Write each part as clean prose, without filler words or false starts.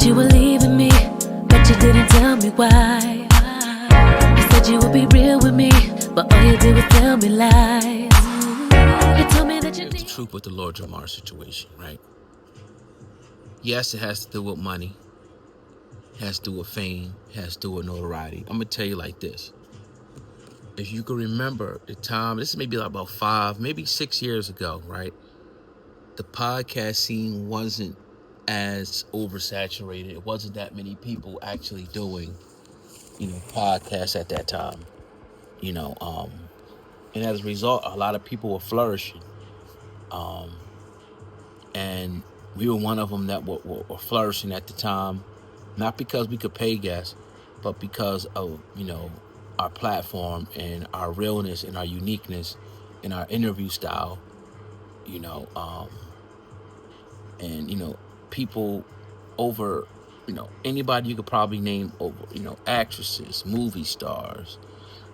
you were leaving me, but you didn't tell me why. You said you would be real with me, but all you did was tell me lies. You told me that you It's the truth with the Lord Jamar situation, right? Yes, it has to do with money. It has to do with fame. It has to do with notoriety. I'm going to tell you like this. If you can remember the time, this is maybe like about 5, maybe 6 years ago, right? The podcast scene wasn't as oversaturated. It wasn't that many people actually doing, podcasts at that time, and as a result, a lot of people were flourishing. And we were one of them that were flourishing at the time, not because we could pay guests, but because of, our platform and our realness and our uniqueness and our interview style, you know, um, and, people over, anybody you could probably name over, actresses, movie stars,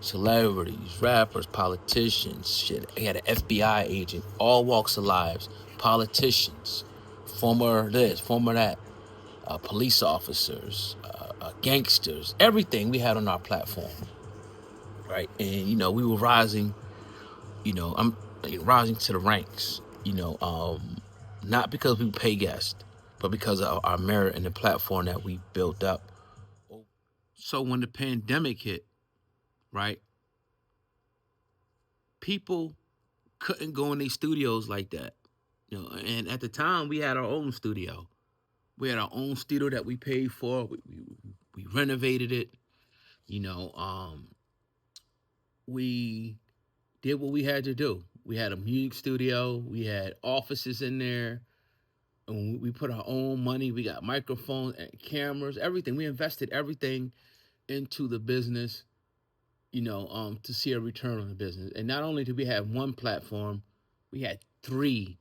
celebrities, rappers, politicians, shit. He had an FBI agent, all walks of lives, politicians, former this, former that, police officers, gangsters, everything we had on our platform, right? And we were rising. I'm rising to the ranks. Not because we pay guests, but because of our merit and the platform that we built up. So when the pandemic hit, right, people couldn't go in these studios like that. And at the time we had our own studio. We had our own studio that we paid for. We renovated it. You know, we did what we had to do. We had a music studio. We had offices in there. And we put our own money. We got microphones and cameras, everything. We invested everything into the business, to see a return on the business. And not only did we have one platform, we had 3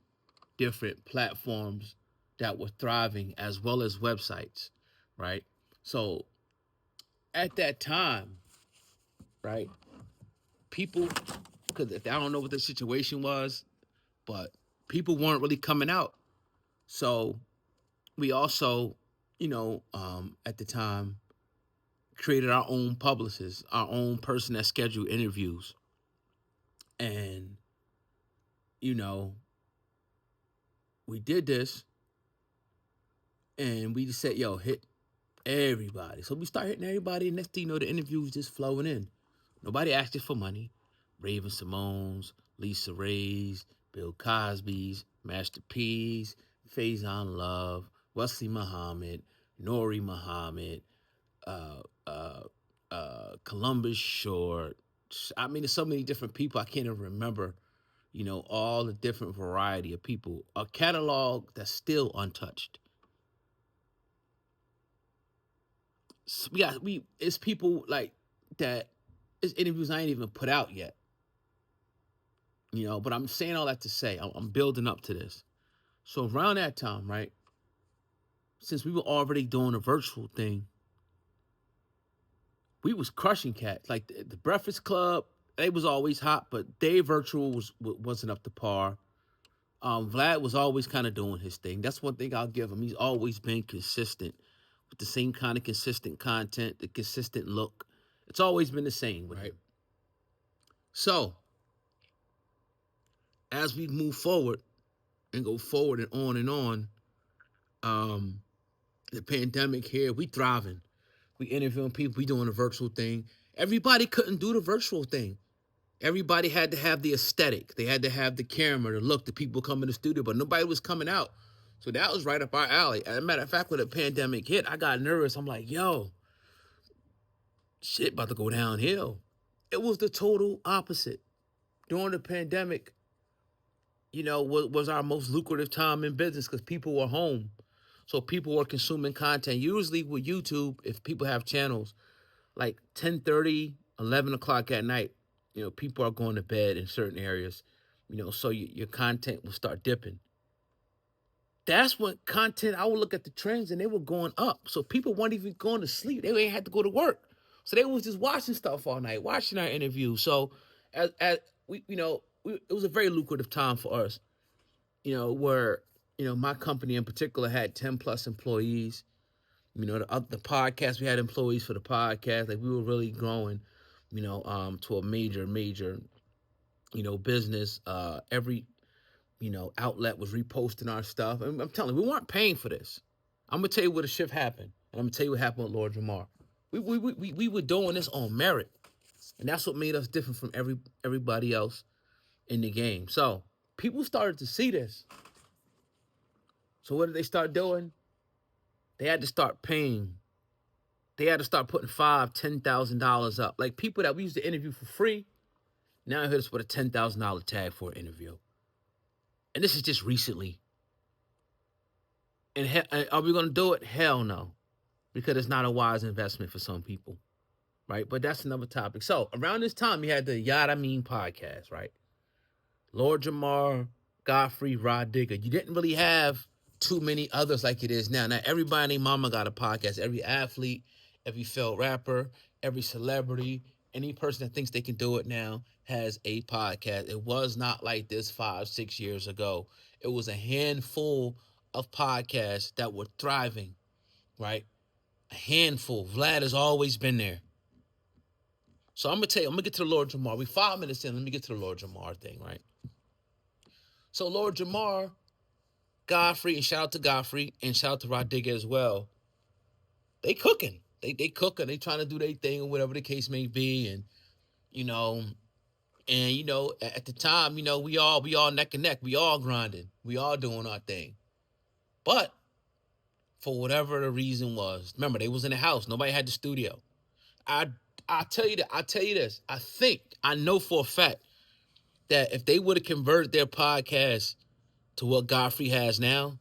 different platforms that were thriving, as well as websites, right? So at that time, right, people, because I don't know what the situation was, but people weren't really coming out. So we also, at the time, created our own publicist, our own person that scheduled interviews. And, you know, we did this and we just said, yo, hit everybody. So we start hitting everybody, and next thing you know, the interviews just flowing in. Nobody asked us for money. Raven Simone's, Lisa Ray's, Bill Cosby's, Master P's, Faison Love, Wesley Muhammad, Nori Muhammad, uh, uh, Columbus Short. I mean, there's so many different people. I can't even remember, all the different variety of people. A catalog that's still untouched. So it's people like that. It's interviews I ain't even put out yet. But I'm saying all that to say I'm building up to this. So around that time, right, since we were already doing a virtual thing, we was crushing cats. Like the Breakfast Club, they was always hot, but they virtual wasn't up to par. Vlad was always kind of doing his thing. That's one thing I'll give him. He's always been consistent with the same kind of consistent content, the consistent look. It's always been the same, right? So as we move forward and go forward and on, um, the pandemic here, we thriving. We interviewing people, we doing a virtual thing. Everybody couldn't do the virtual thing. Everybody had to have the aesthetic. They had to have the camera, the look, the people come in the studio, but nobody was coming out. So that was right up our alley. As a matter of fact, when the pandemic hit, I got nervous. I'm like, yo, shit about to go downhill. It was the total opposite. During the pandemic, was our most lucrative time in business because people were home. So people were consuming content. Usually with YouTube, if people have channels, like 10:30, 11 o'clock at night, people are going to bed in certain areas, so your content will start dipping. That's when content, I would look at the trends and they were going up. So people weren't even going to sleep. They ain't had to go to work. So they was just watching stuff all night, watching our interviews. So as we, it was a very lucrative time for us, where, my company in particular had 10 plus employees. The podcast, we had employees for the podcast. Like we were really growing, to a major, business. Every, outlet was reposting our stuff. And I'm telling you, we weren't paying for this. I'm gonna tell you where the shift happened, and I'm gonna tell you what happened with Lord Jamar. We were doing this on merit, and that's what made us different from everybody else in the game. So people started to see this. So what did they start doing? They had to start paying. They had to start putting $5,000, $10,000 up. Like people that we used to interview for free, now hit us with a $10,000 tag for an interview. And this is just recently. And are we going to do it? Hell no. Because it's not a wise investment for some people. Right? But that's another topic. So around this time, you had the Yada Mean podcast, right? Lord Jamar, Godfrey, Rod Digger. You didn't really have too many others like it is now. Now, everybody and their mama got a podcast. Every athlete, every failed rapper, every celebrity, any person that thinks they can do it now has a podcast. It was not like this 5-6 years ago. It was a handful of podcasts that were thriving, right? A handful. Vlad has always been there. So I'm going to tell you, I'm going to get to the Lord Jamar. We 5 minutes in. Let me get to the Lord Jamar thing, right? So Lord Jamar, Godfrey, and shout out to Godfrey, and shout out to Rod Digger as well. They cooking. They cooking. They trying to do their thing or whatever the case may be. And, at the time, we all neck and neck. We all grinding. We all doing our thing. But for whatever the reason was, remember, they was in the house. Nobody had the studio. I tell you this. I know for a fact that if they would have converted their podcast to what Godfrey has now,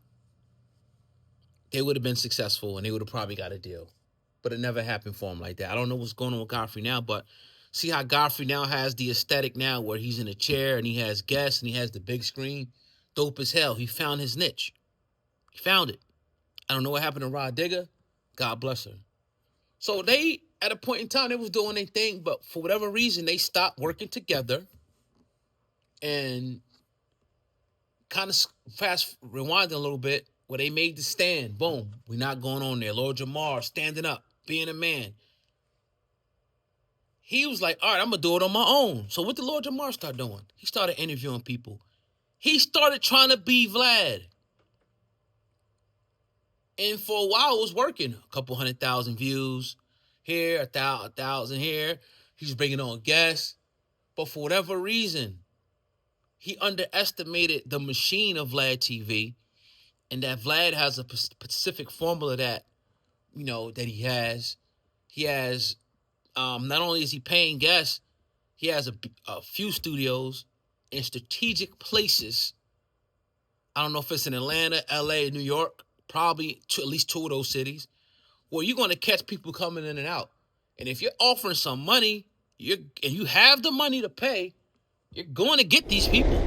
they would have been successful and they would have probably got a deal. But it never happened for him like that. I don't know what's going on with Godfrey now, but see how Godfrey now has the aesthetic now where he's in a chair and he has guests and he has the big screen. Dope as hell. He found his niche. He found it. I don't know what happened to Rod Digger. God bless her. So they, at a point in time, they was doing their thing, but for whatever reason, they stopped working together and kind of fast rewinding a little bit where they made the stand. Boom. We're not going on there. Lord Jamar standing up, being a man. He was like, all right, I'm going to do it on my own. So what did Lord Jamar start doing? He started interviewing people. He started trying to be Vlad. And for a while, it was working. A couple 100,000 views here, 1,000 here. He's bringing on guests. But for whatever reason, he underestimated the machine of Vlad TV, and that Vlad has a specific formula that, that he has. He has, not only is he paying guests, he has a few studios in strategic places. I don't know if it's in Atlanta, LA, New York, probably at least 2 of those cities, where you're going to catch people coming in and out. And if you're offering some money, and you have the money to pay, you're going to get these people.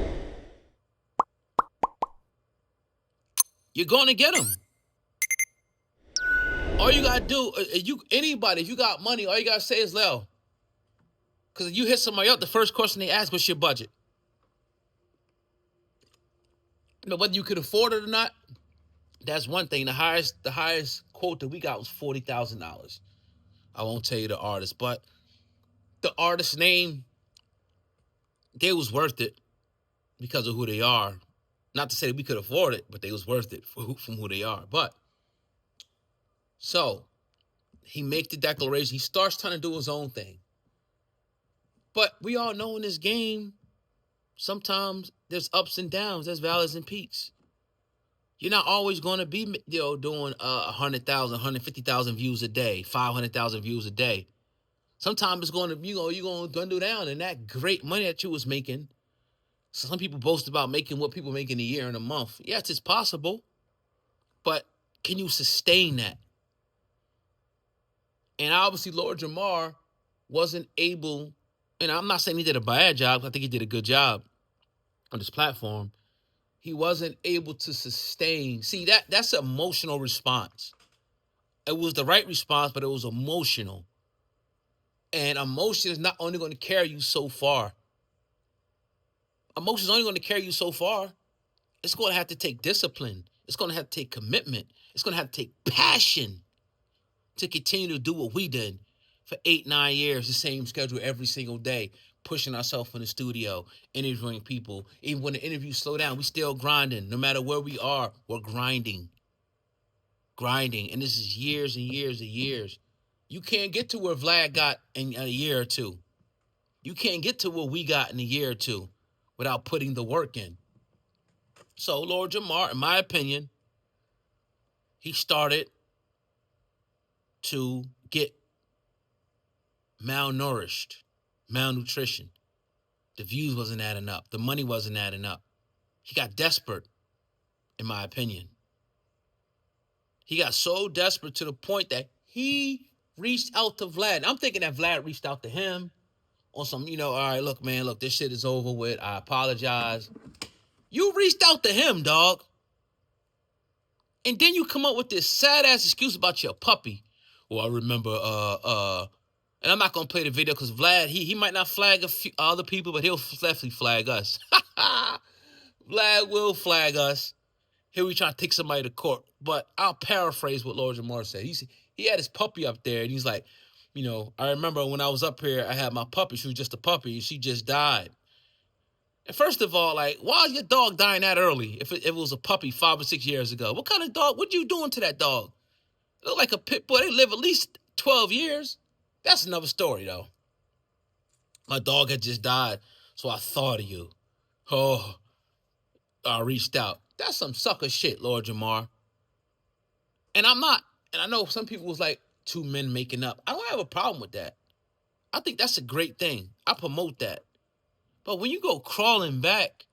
You're going to get them. All you got to do, anybody, if you got money, all you got to say is Lel. Because if you hit somebody up, the first question they ask, what's your budget? Whether you could afford it or not, that's one thing. The highest quote that we got was $40,000. I won't tell you the artist, but the artist's name, they was worth it because of who they are. Not to say we could afford it, but they was worth it from who they are. But so he makes the declaration. He starts trying to do his own thing. But we all know in this game, sometimes there's ups and downs. There's valleys and peaks. You're not always going to be, doing 100,000, 150,000 views a day, 500,000 views a day. Sometimes it's going to, you're going to dwindle down, and that great money that you was making. So some people boast about making what people make in a year and a month. Yes, it's possible, but can you sustain that? And obviously, Lord Jamar wasn't able, and I'm not saying he did a bad job. I think he did a good job on this platform. He wasn't able to sustain. See, that's an emotional response. It was the right response, but it was emotional. And emotion is not only going to carry you so far. Emotion is only going to carry you so far. It's going to have to take discipline. It's going to have to take commitment. It's going to have to take passion. to continue to do what we did for 8-9 years, the same schedule every single day, pushing ourselves in the studio, interviewing people. Even when the interviews slow down, we still grinding. No matter where we are, we're grinding. And this is years and years and years. You can't get to where Vlad got in a year or two. You can't get to where we got in a year or two without putting the work in. So Lord Jamar, in my opinion, he started to get malnourished, malnutrition. The views wasn't adding up. The money wasn't adding up. He got desperate, in my opinion. He got so desperate to the point that he reached out to Vlad. I'm thinking that Vlad reached out to him on some, all right, look, man, look, this shit is over with. I apologize. You reached out to him, dog. And then you come up with this sad-ass excuse about your puppy. Well, I remember, and I'm not going to play the video because Vlad, he might not flag a few other people, but he'll definitely flag us. Vlad will flag us. Here we trying to take somebody to court. But I'll paraphrase what Lord Jamar said. He had his puppy up there, and he's like, I remember when I was up here, I had my puppy. She was just a puppy, and she just died. And first of all, like, why is your dog dying that early if it was a puppy 5 or 6 years ago? What kind of dog? What you doing to that dog? It look like a pit bull. They live at least 12 years. That's another story, though. My dog had just died, so I thought of you. Oh, I reached out. That's some sucker shit, Lord Jamar. And I'm not. And I know some people was like, two men making up. I don't have a problem with that. I think that's a great thing. I promote that. But when you go crawling back,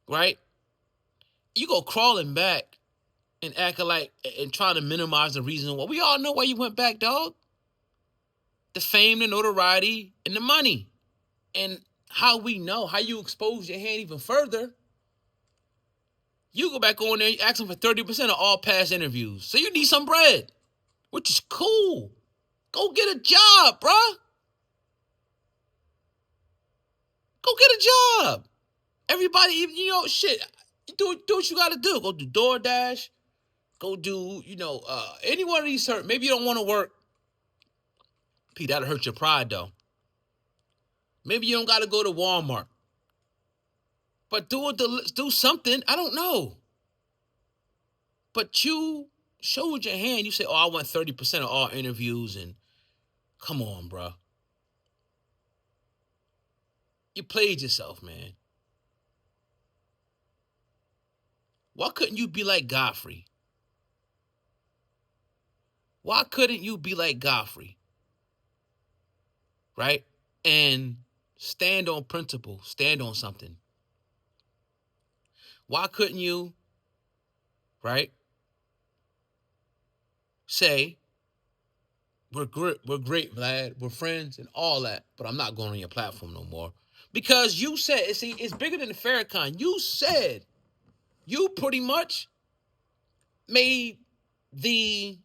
right? You go crawling back and acting like, and trying to minimize the reason why. We all know why you went back, dog. The fame, the notoriety, and the money. And how we know, how you expose your hand even further. You go back on there, you ask them for 30% of all past interviews. So you need some bread, which is cool. Go get a job, bruh. Go get a job. Everybody, shit. Do what you got to do. Go do DoorDash. Go do, any one of these. Maybe you don't want to work. Pete, that'll hurt your pride, though. Maybe you don't got to go to Walmart. But do something. I don't know. But you showed your hand. You say, I want 30% of all interviews. And come on, bro. You played yourself, man. Why couldn't you be like Godfrey? Why couldn't you be like Godfrey? Right? And stand on principle. Stand on something. Why couldn't you, right, say, we're great, Vlad, we're friends and all that, but I'm not going on your platform no more. Because you said, see, it's bigger than the Farrakhan. You said, you pretty much made the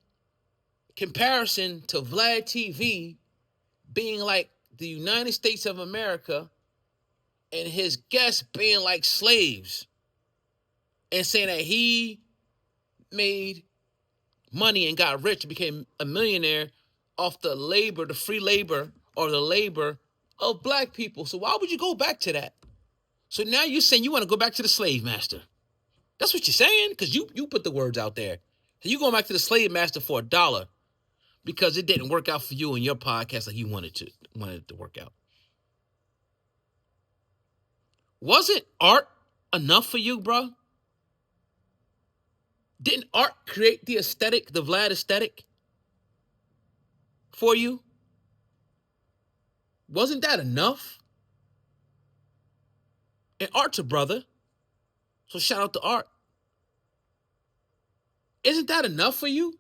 comparison to Vlad TV being like the United States of America and his guests being like slaves. And saying that he made money and got rich and became a millionaire off the labor, the free labor, or the labor of black people. So why would you go back to that? So now you're saying you want to go back to the slave master. That's what you're saying? Because you put the words out there. So you going back to the slave master for $1 because it didn't work out for you and your podcast like you wanted it to work out. Wasn't art enough for you, bro? Didn't art create the aesthetic, the Vlad aesthetic for you? Wasn't that enough? And Art's a brother, so shout out to Art. Isn't that enough for you?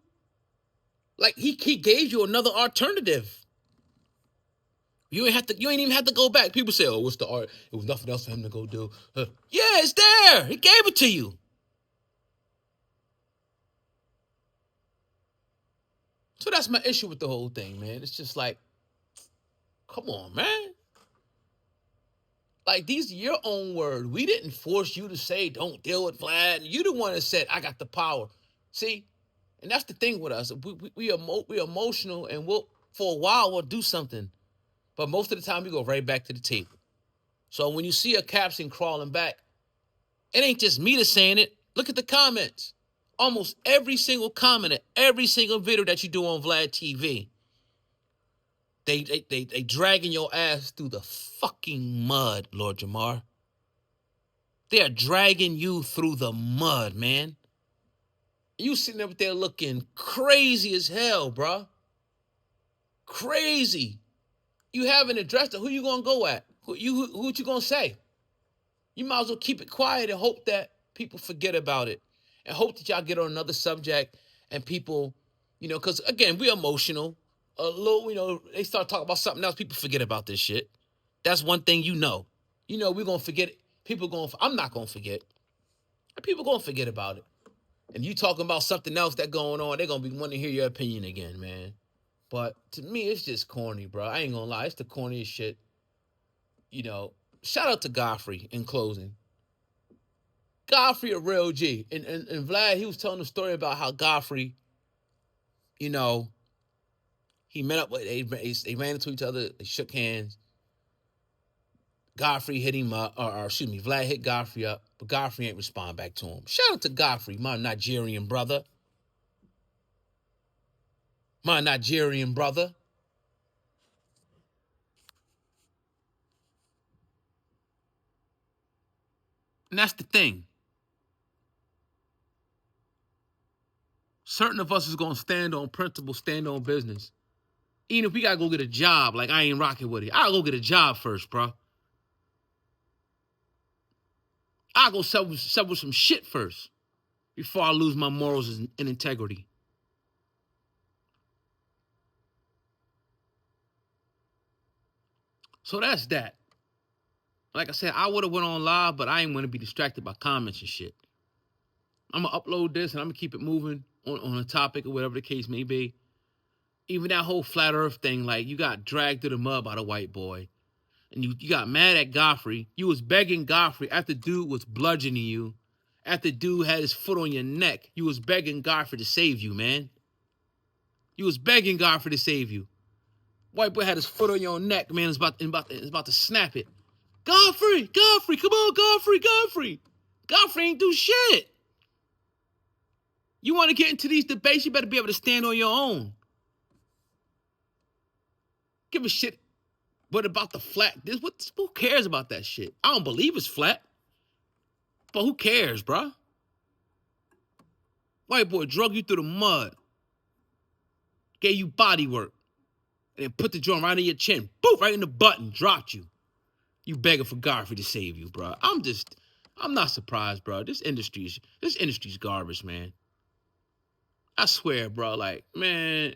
Like he gave you another alternative. You ain't even have to go back. People say, what's the art? It was nothing else for him to go do. Yeah, it's there. He gave it to you. So that's my issue with the whole thing, man. It's just like, come on, man. Like, these are your own words. We didn't force you to say, don't deal with Vlad. You the one that said, I got the power. See? And that's the thing with us. We emotional, and for a while we'll do something, but most of the time we go right back to the table. So when you see a caption crawling back, it ain't just me that's saying it. Look at the comments. Almost every single comment, every single video that you do on Vlad TV, they dragging your ass through the fucking mud, Lord Jamar. They are dragging you through the mud, man. You sitting up there looking crazy as hell, bro. Crazy. You haven't addressed it. Who you gonna go at? Who you gonna say? You might as well keep it quiet and hope that people forget about it, and hope that y'all get on another subject and people, because again, we're emotional. A little, they start talking about something else, people forget about this shit. That's one thing you know. We're gonna forget it. I'm not gonna forget. People gonna forget about it. And you talking about something else that going on, they're gonna be wanting to hear your opinion again, man. But to me, it's just corny, bro. I ain't gonna lie, it's the corniest shit. Shout out to Godfrey in closing. Godfrey a real G. And Vlad, he was telling the story about how Godfrey, he met up with, they ran into each other, they shook hands. Godfrey hit him up, or excuse me, Vlad hit Godfrey up, but Godfrey ain't respond back to him. Shout out to Godfrey, my Nigerian brother. My Nigerian brother. And that's the thing. Certain of us is going to stand on principle, stand on business. Even if we got to go get a job, like I ain't rocking with it. I'll go get a job first, bro. I'll go settle some shit first before I lose my morals and integrity. So that's that. Like I said, I would have went on live, but I ain't want to be distracted by comments and shit. I'm going to upload this and I'm going to keep it moving on a topic or whatever the case may be. Even that whole flat earth thing, like you got dragged through the mud by the white boy. And you got mad at Godfrey. You was begging Godfrey after dude was bludgeoning you. After dude had his foot on your neck. You was begging Godfrey to save you, man. You was begging Godfrey to save you. White boy had his foot on your neck, man. It's about to snap it. Godfrey, come on, Godfrey. Godfrey ain't do shit. You want to get into these debates, you better be able to stand on your own. Give a shit. What about the flat? Who cares about that shit? I don't believe it's flat. But who cares, bro? White boy drug you through the mud. Gave you body work. And then put the joint right in your chin. Boom, right in the button. Dropped you. You begging for Godfrey to save you, bro. I'm not surprised, bro. This industry's garbage, man. I swear, bro. Like, man,